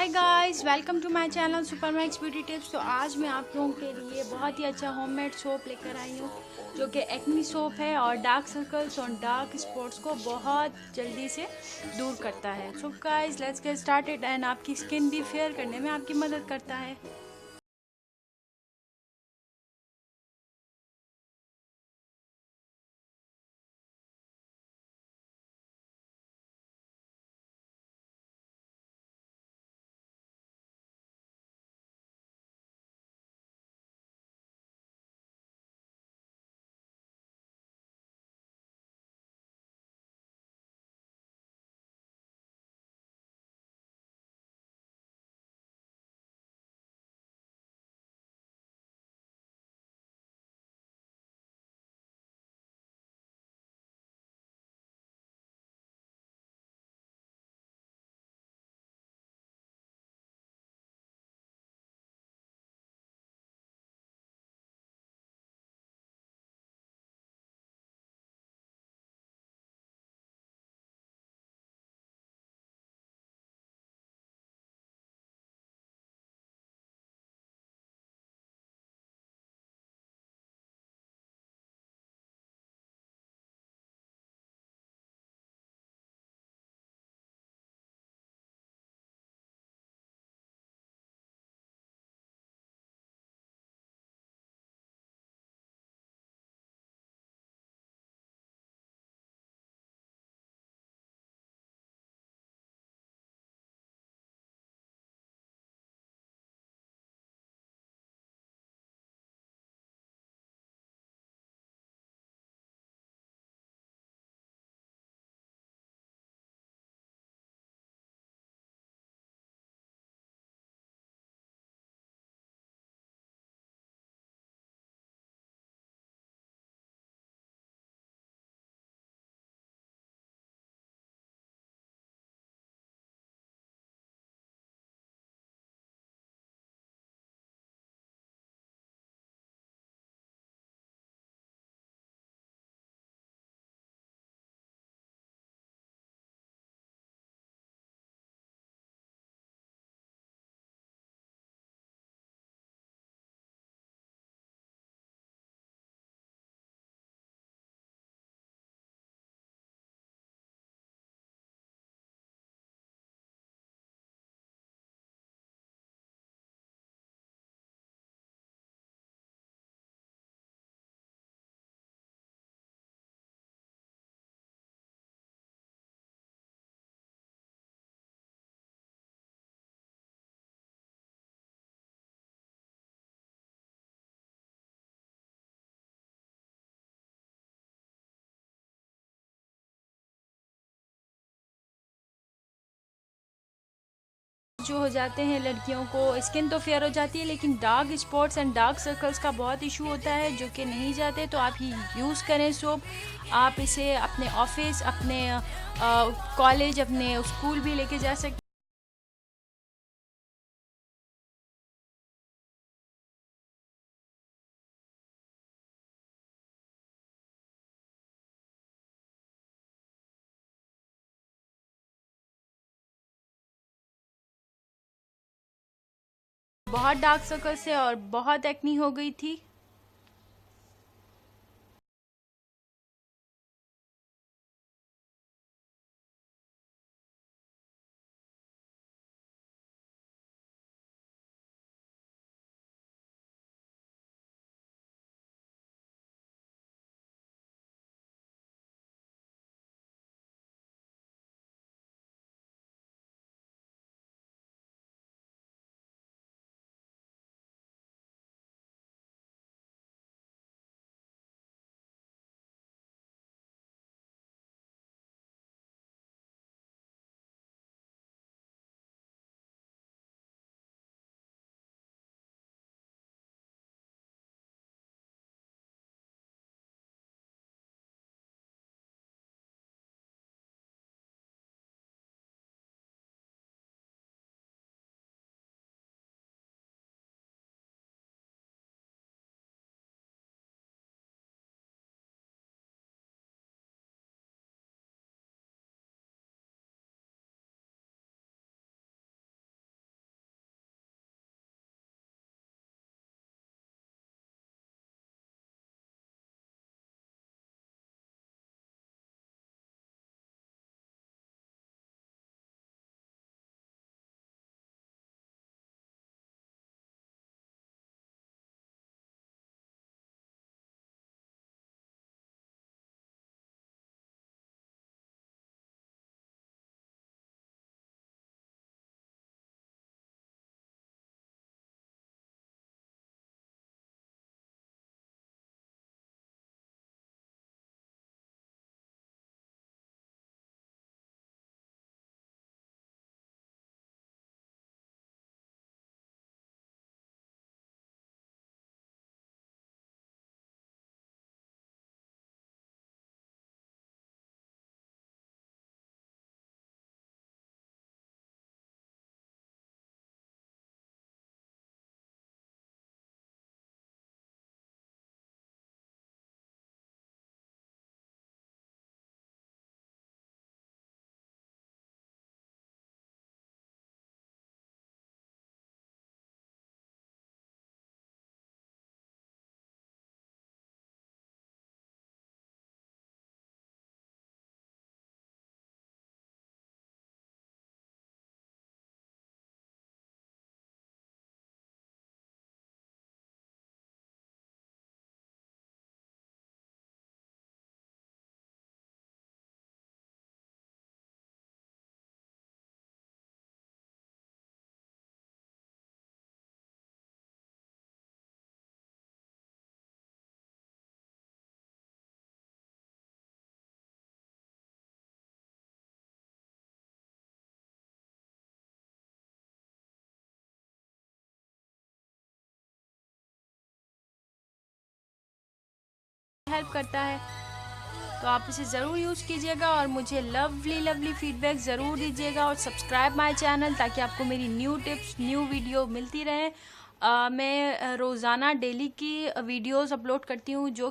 Hi guys, welcome to my channel Super Max Beauty Tips. तो आज मैं आप लोगों के लिए बहुत ही अच्छा होममेड सोप लेकर आई हूँ जो कि एक्नी सोप है और डार्क सर्कल्स और डार्क स्पॉट्स को बहुत जल्दी से दूर करता है। So guys, let's get started and आपकी स्किन भी फेयर करने में आपकी मदद करता है। जो हो जाते हैं लड़कियों को स्किन तो फेयर हो जाती है, लेकिन dark spots and dark circles का बहुत इशू होता है जो कि नहीं जाते। तो आप ये यूज़ करें सोप। आप इसे अपने ऑफिस, अपने कॉलेज, अपने स्कूल भी लेके जा सकते। बहुत डार्क सर्कल से और बहुत एक्नी हो गई थी। हेल्प करता है। तो आप इसे ज़रूर यूज़ कीजिएगा और मुझे लवली फीडबैक ज़रूर दीजिएगा और सब्सक्राइब माय चैनल ताकि आपको मेरी न्यू टिप्स न्यू वीडियो मिलती रहे। मैं रोज़ाना डेली की वीडियोस अपलोड करती हूँ जो